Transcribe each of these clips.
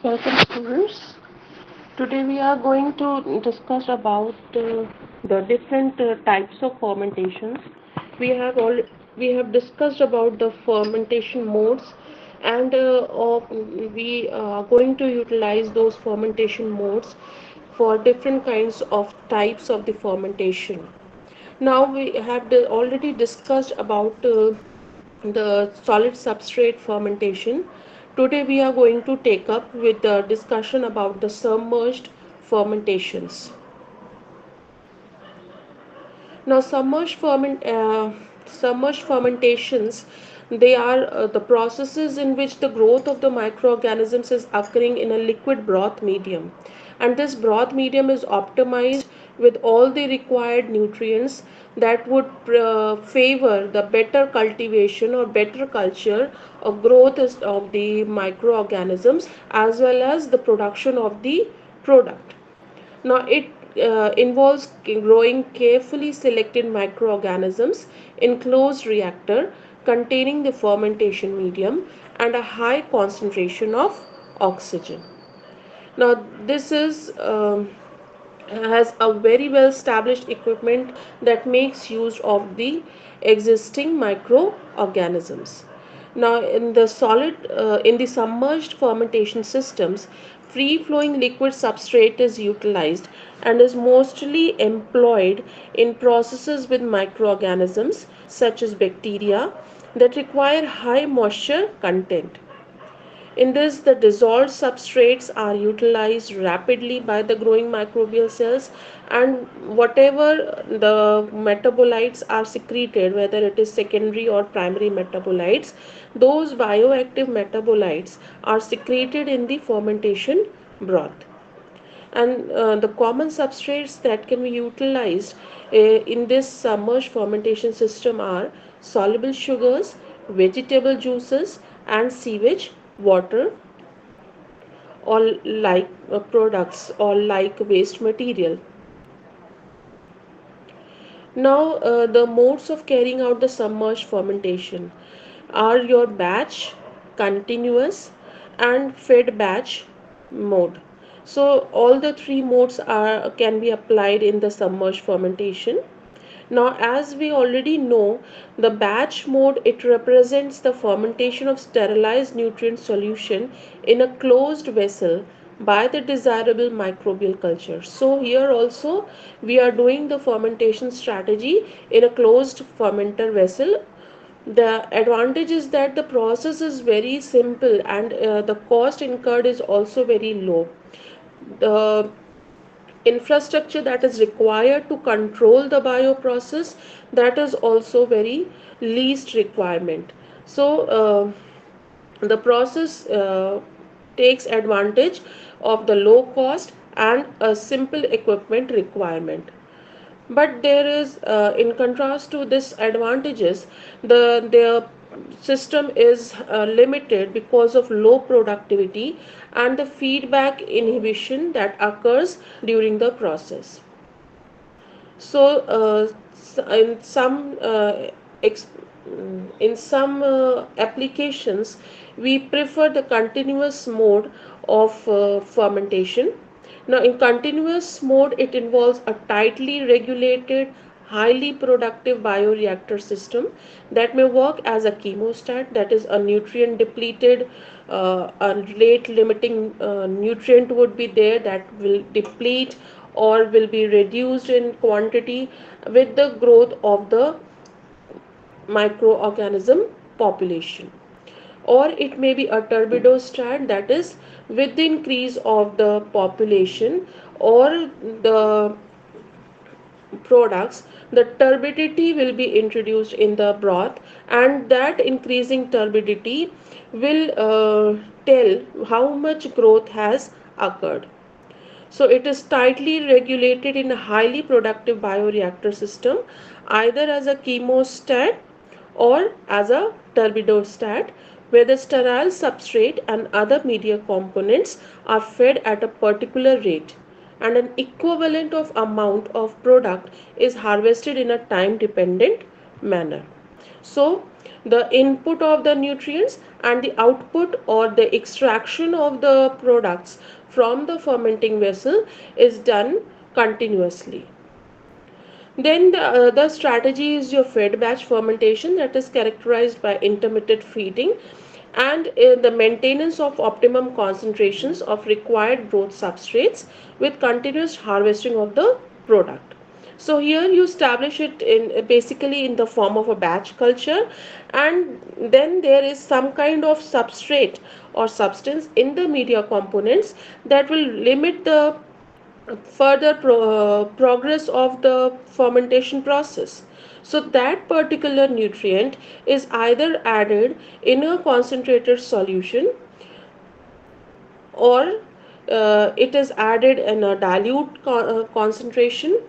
Welcome students. Today we are going to discuss about the different types of fermentations. We have all we have discussed about the fermentation modes and we are going to utilize those fermentation modes for different kinds of types of the fermentation. Now we have already discussed about the solid substrate fermentation. Today we are going to take up with the discussion about the submerged fermentations. Now submerged fermentations, they are the processes in which the growth of the microorganisms is occurring in a liquid broth medium, and this broth medium is optimized with all the required nutrients that would favor the better cultivation or better culture or growth of the microorganisms as well as the production of the product. Now, it involves growing carefully selected microorganisms in closed reactor containing the fermentation medium and a high concentration of oxygen. Now, this is has a very well established equipment that makes use of the existing microorganisms. Now, in the submerged fermentation systems, free flowing liquid substrate is utilized and is mostly employed in processes with microorganisms such as bacteria that require high moisture content. In this, the dissolved substrates are utilized rapidly by the growing microbial cells, and whatever the metabolites are secreted, whether it is secondary or primary metabolites, those bioactive metabolites are secreted in the fermentation broth. And the common substrates that can be utilized in this submerged fermentation system are soluble sugars, vegetable juices, and sewage water, all like products, all like waste material. Now, the modes of carrying out the submerged fermentation are your batch, continuous, and fed batch mode. So, all the three modes are can be applied in the submerged fermentation. Now, as we already know, the batch mode, it represents the fermentation of sterilized nutrient solution in a closed vessel by the desirable microbial culture. So here also we are doing the fermentation strategy in a closed fermenter vessel. The advantage is that the process is very simple and the cost incurred is also very low. The infrastructure that is required to control the bioprocess, that is also very least requirement. So the process takes advantage of the low cost and a simple equipment requirement. But there is in contrast to this advantages, the system is limited because of low productivity and the feedback inhibition that occurs during the process. So in some applications, we prefer the continuous mode of fermentation. Now, in continuous mode, it involves a tightly regulated, highly productive bioreactor system that may work as a chemostat, that is, a nutrient depleted, a rate limiting nutrient would be there that will deplete or will be reduced in quantity with the growth of the microorganism population. Or it may be a turbidostat, that is, with the increase of the population or the products, the turbidity will be introduced in the broth, and that increasing turbidity will tell how much growth has occurred. So it is tightly regulated in a highly productive bioreactor system, either as a chemostat or as a turbidostat, where the sterile substrate and other media components are fed at a particular rate and an equivalent of amount of product is harvested in a time dependent manner. So the input of the nutrients and the output or the extraction of the products from the fermenting vessel is done continuously. Then the other strategy is your fed batch fermentation, that is characterized by intermittent feeding and the maintenance of optimum concentrations of required growth substrates with continuous harvesting of the product. So here you establish it in basically in the form of a batch culture, and then there is some kind of substrate or substance in the media components that will limit the further progress of the fermentation process. So that particular nutrient is either added in a concentrated solution, or it is added in a dilute concentration.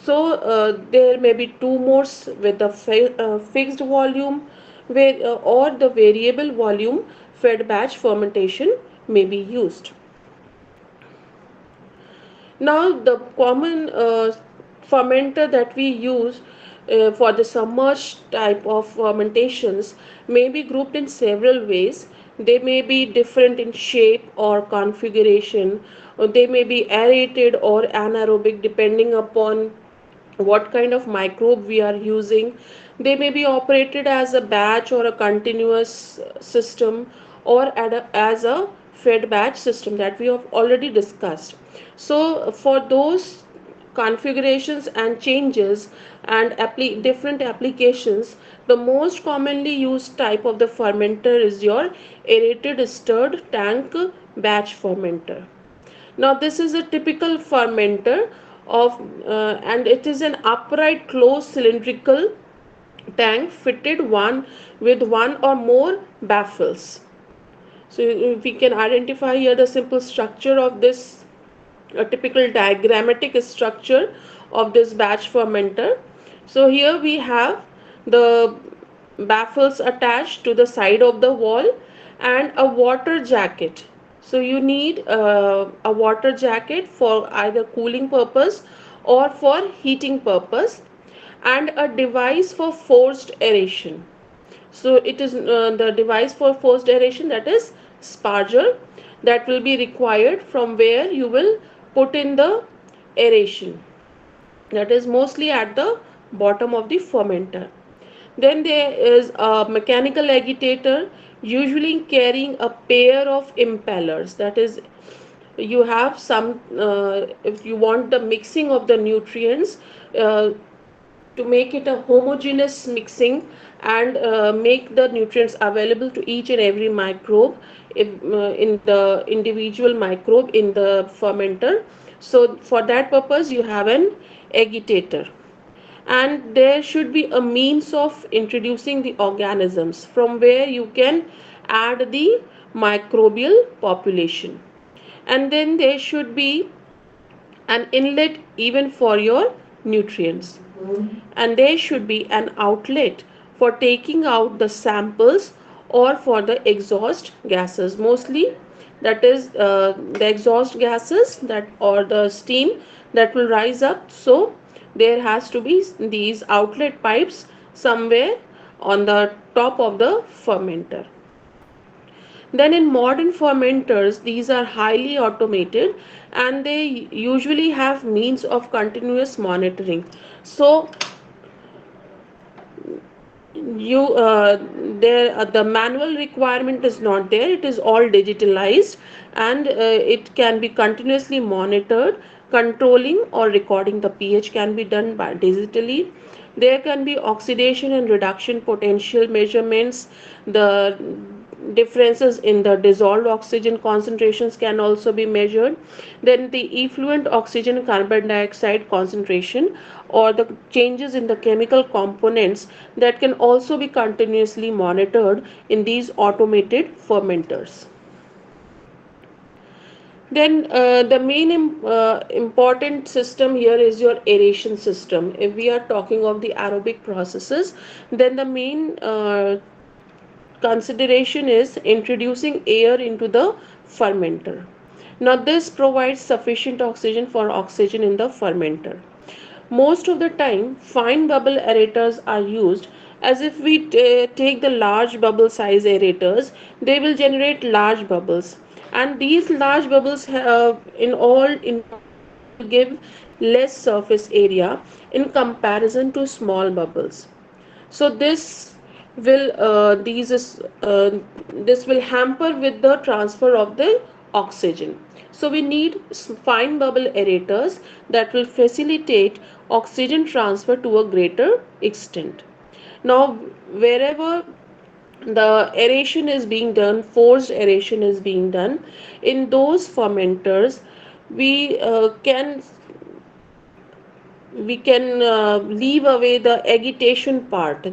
So there may be two modes with the fixed volume or the variable volume fed batch fermentation may be used. Now the common fermenter that we use for the submerged type of fermentations may be grouped in several ways. They may be different in shape or configuration, or they may be aerated or anaerobic depending upon what kind of microbe we are using. They may be operated as a batch or a continuous system, or as a fed batch system that we have already discussed. So for those configurations and changes and different applications, the most commonly used type of the fermenter is your aerated stirred tank batch fermenter. Now this is a typical fermenter of and it is an upright closed cylindrical tank fitted one with one or more baffles. So we can identify here the simple structure of this, a typical diagrammatic structure of this batch fermenter. So here we have the baffles attached to the side of the wall and a water jacket. So you need a water jacket for either cooling purpose or for heating purpose, and a device for forced aeration. So it is the device for forced aeration, that is sparger, that will be required from where you will put in the aeration, that is mostly at the bottom of the fermenter. Then there is a mechanical agitator, usually carrying a pair of impellers, that is you have some if you want the mixing of the nutrients uh, to make it a homogeneous mixing and make the nutrients available to each and every microbe in the individual microbe in the fermenter. So for that purpose you have an agitator, and there should be a means of introducing the organisms from where you can add the microbial population. And then there should be an inlet even for your nutrients, and there should be an outlet for taking out the samples or for the exhaust gases, mostly that is the exhaust gases that or the steam that will rise up. So there has to be these outlet pipes somewhere on the top of the fermenter. Then in modern fermenters, these are highly automated and they usually have means of continuous monitoring. So you there the manual requirement is not there, it is all digitalized, and it can be continuously monitored. Controlling or recording the pH can be done by digitally. There can be oxidation and reduction potential measurements. The differences in the dissolved oxygen concentrations can also be measured. Then the effluent oxygen carbon dioxide concentration or the changes in the chemical components that can also be continuously monitored in these automated fermenters. Then the main important system here is your aeration system. If we are talking of the aerobic processes, then the main consideration is introducing air into the fermenter. Now this provides sufficient oxygen for oxygen in the fermenter. Most of the time fine bubble aerators are used As if we take the large bubble size aerators, they will generate large bubbles, and these large bubbles in all will give less surface area in comparison to small bubbles. So will these is, this will hamper with the transfer of the oxygen. So we need fine bubble aerators that will facilitate oxygen transfer to a greater extent. Now, wherever the aeration is being done, forced aeration is being done, in those fermenters, we can leave away the agitation part,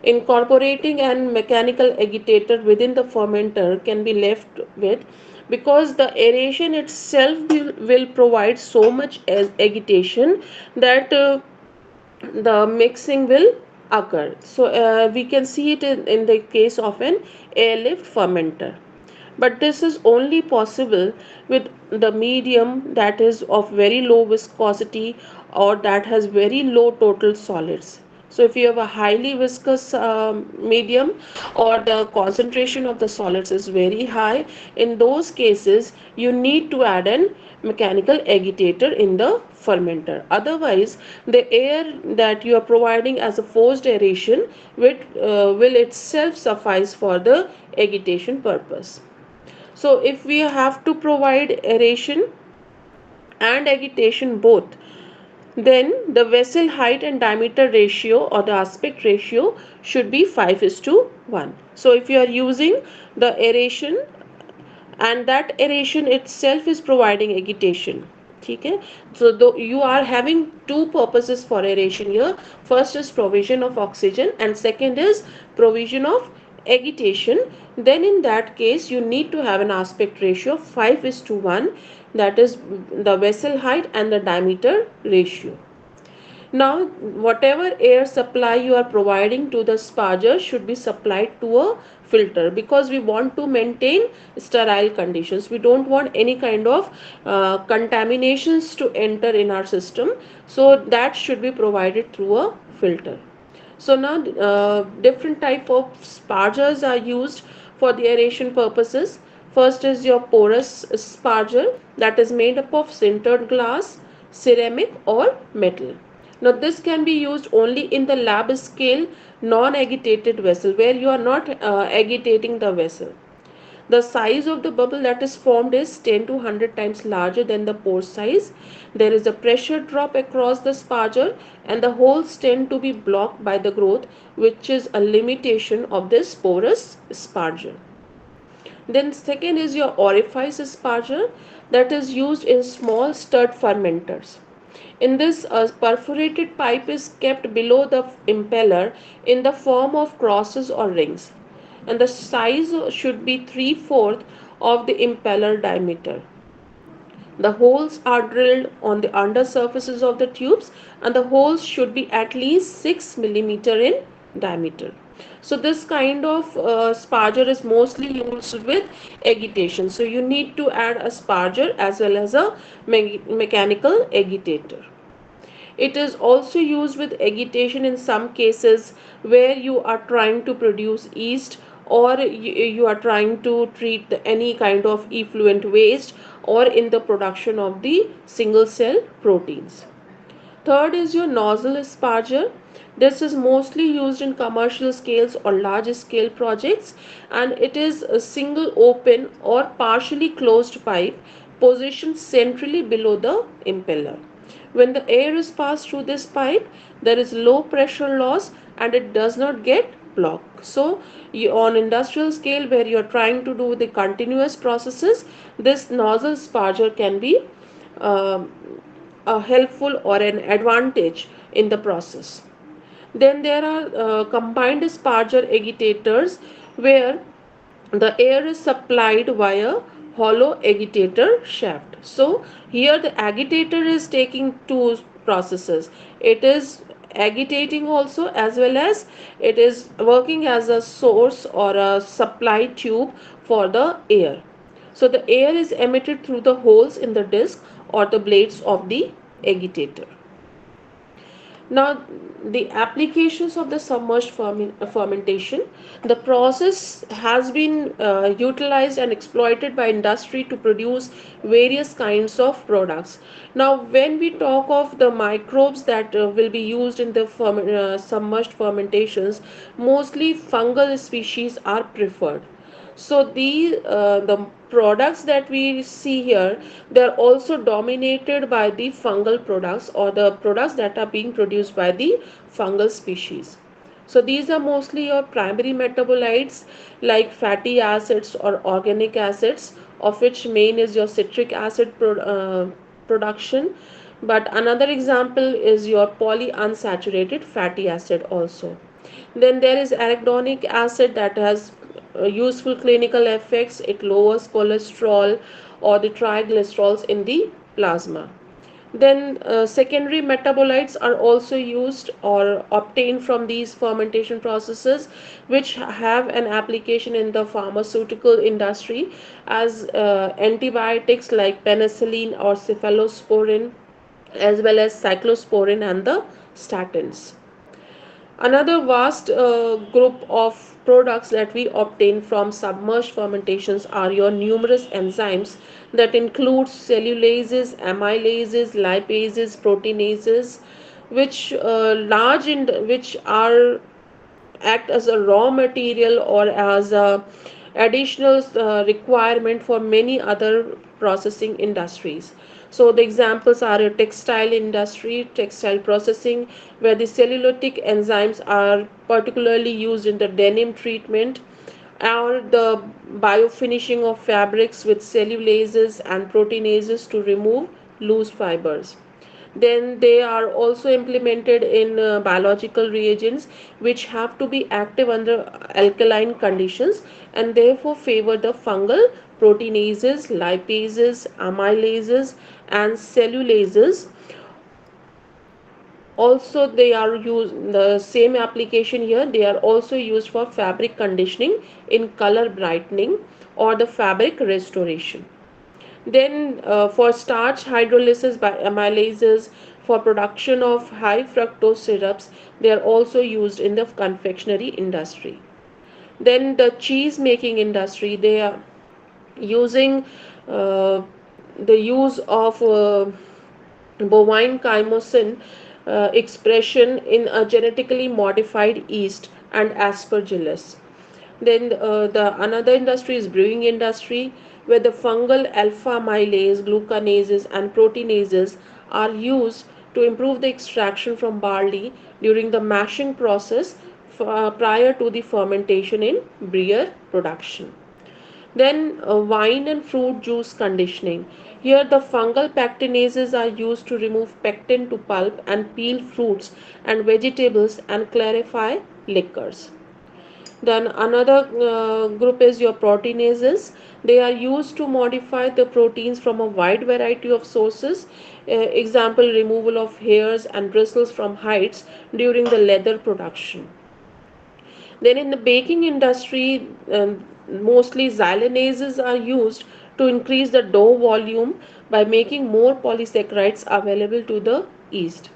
incorporating and mechanical agitator within the fermenter can be left with, because the aeration itself will provide so much as agitation that the mixing will occur. So we can see it in the case of an airlift fermenter. But this is only possible with the medium that is of very low viscosity or that has very low total solids. So if you have a highly viscous medium, or the concentration of the solids is very high, in those cases you need to add an mechanical agitator in the fermenter. Otherwise, the air that you are providing as a forced aeration will itself suffice for the agitation purpose. So if we have to provide aeration and agitation both, then the vessel height and diameter ratio, or the aspect ratio, should be 5 is to 1. So if you are using the aeration, and that aeration itself is providing agitation, ठीक है. So though you are having two purposes for aeration here, first is provision of oxygen and second is provision of agitation, then in that case you need to have an aspect ratio of 5 is to 1, that is the vessel height and the diameter ratio. Now, whatever air supply you are providing to the sparger should be supplied to a filter, because we want to maintain sterile conditions. We don't want any kind of contaminations to enter in our system. So that should be provided through a filter. So now different type of spargers are used for the aeration purposes. First is your porous sparger, that is made up of sintered glass, ceramic or metal. Now this can be used only in the lab scale non-agitated vessel, where you are not agitating the vessel. The size of the bubble that is formed is 10 to 100 times larger than the pore size. There is a pressure drop across the sparger and the holes tend to be blocked by the growth, which is a limitation of this porous sparger. Then second is your orifice sparger, that is used in small stirred fermenters. In this, a perforated pipe is kept below the impeller in the form of crosses or rings, and the size should be 3/4 of the impeller diameter. The holes are drilled on the under surfaces of the tubes, and the holes should be at least 6 millimeter in diameter. So this kind of sparger is mostly used with agitation. So you need to add a sparger as well as a mechanical agitator. It is also used with agitation in some cases where you are trying to produce yeast, or you are trying to treat any kind of effluent waste, or in the production of the single cell proteins. Third is your nozzle sparger. This is mostly used in commercial scales or large scale projects, and it is a single open or partially closed pipe positioned centrally below the impeller. When the air is passed through this pipe, there is low pressure loss and it does not get blocked. So on industrial scale where you are trying to do the continuous processes, this nozzle sparger can be uh, a helpful or an advantage in the process. Then there are combined sparger agitators, where the air is supplied via hollow agitator shaft. So here the agitator is taking two processes. It is agitating also, as well as it is working as a source or a supply tube for the air. So the air is emitted through the holes in the disc or the blades of the agitator. Now, the applications of the submerged fermentation, the process has been utilized and exploited by industry to produce various kinds of products. Now, when we talk of the microbes that will be used in the submerged fermentations, mostly fungal species are preferred. So the products that we see here, they are also dominated by the fungal products, or the products that are being produced by the fungal species. So these are mostly your primary metabolites like fatty acids or organic acids, of which main is your citric acid production. But another example is your polyunsaturated fatty acid also. Then there is arachidonic acid that has useful clinical effects. It lowers cholesterol or the triglycerols in the plasma. Then secondary metabolites are also used or obtained from these fermentation processes, which have an application in the pharmaceutical industry as antibiotics like penicillin or cephalosporin, as well as cyclosporin and the statins. Another vast group of products that we obtain from submerged fermentations are your numerous enzymes that include cellulases, amylases, lipases, proteinases, which are act as a raw material or as a additional requirement for many other processing industries. So the examples are a textile industry, textile processing, where the cellulosic enzymes are particularly used in the denim treatment, or the biofinishing of fabrics with cellulases and proteinases to remove loose fibers. Then they are also implemented in biological reagents which have to be active under alkaline conditions and therefore favor the fungal proteinases, lipases, amylases and cellulases. Also they are used, the same application here, they are also used for fabric conditioning, in color brightening or the fabric restoration. Then for starch hydrolysis by amylases for production of high fructose syrups, they are also used in the confectionery industry. Then the cheese making industry, they are using uh, the use of bovine chymosin expression in a genetically modified yeast and aspergillus. Then the another industry is brewing industry, where the fungal alpha amylase, glucanases and proteinases are used to improve the extraction from barley during the mashing process prior to the fermentation in beer production. Then wine and fruit juice conditioning. Here the fungal pectinases are used to remove pectin to pulp and peel fruits and vegetables and clarify liquors. Then another group is your proteinases. They are used to modify the proteins from a wide variety of sources. Example, removal of hairs and bristles from hides during the leather production. Then in the baking industry, mostly xylanases are used to increase the dough volume by making more polysaccharides available to the yeast.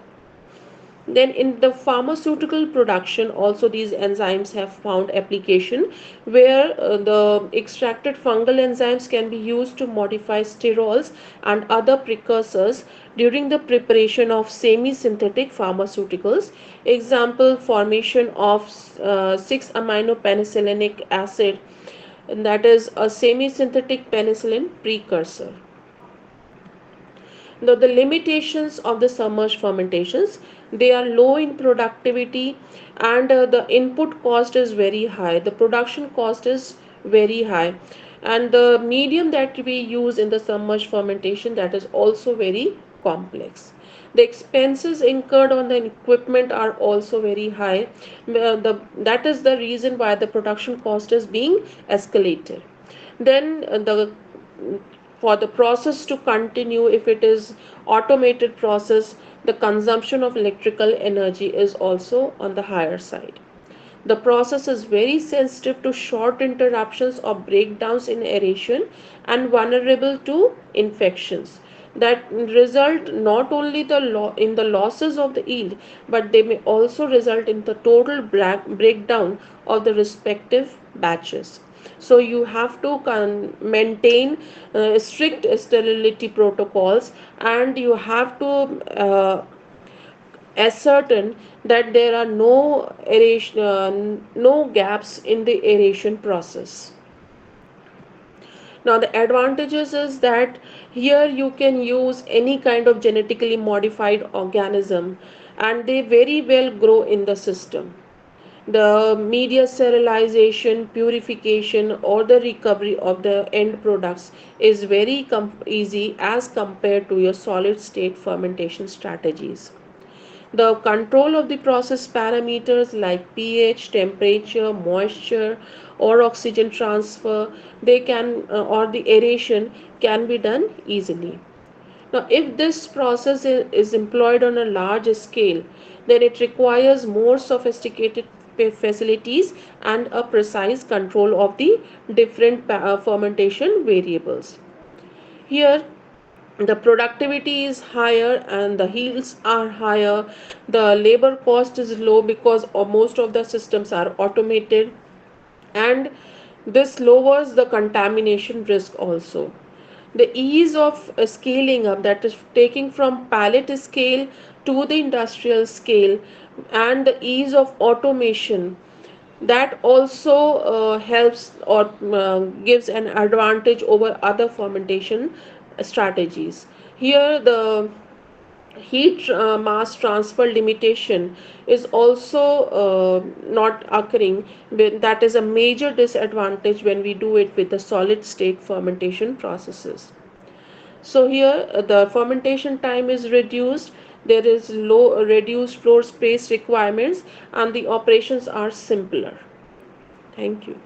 Then in the pharmaceutical production also these enzymes have found application, where the extracted fungal enzymes can be used to modify sterols and other precursors during the preparation of semi-synthetic pharmaceuticals. Example, formation of 6-amino-penicillinic acid, and that is a semi-synthetic penicillin precursor. Now, the limitations of the submerged fermentations, they are low in productivity, and the input cost is very high. The production cost is very high, and the medium that we use in the submerged fermentation, that is also very complex. The expenses incurred on the equipment are also very high. That is the reason why the production cost is being escalated. Then the for the process to continue, if it is automated process, the consumption of electrical energy is also on the higher side. The process is very sensitive to short interruptions or breakdowns in aeration and vulnerable to infections. that result not only in the losses of the yield, but they may also result in the total breakdown of the respective batches. So you have to maintain strict sterility protocols, and you have to ascertain that there are no gaps in the aeration process. Now the advantages is that here you can use any kind of genetically modified organism, and they very well grow in the system. The media sterilization, purification, or the recovery of the end products is very easy as compared to your solid state fermentation strategies. The control of the process parameters like pH, temperature, moisture, or oxygen transfer, they can or the aeration can be done easily. Now, if this process is employed on a large scale, then it requires more sophisticated facilities and a precise control of the different fermentation variables. Here, the productivity is higher and the yields are higher. The labor cost is low because most of the systems are automated, and this lowers the contamination risk also. The ease of scaling up, that is taking from pallet scale to the industrial scale, and the ease of automation, that also helps or gives an advantage over other fermentation strategies. Here the heat mass transfer limitation is also not occurring. That is a major disadvantage when we do it with the solid state fermentation processes. So here the fermentation time is reduced, there is low reduced floor space requirements, and the operations are simpler. Thank you.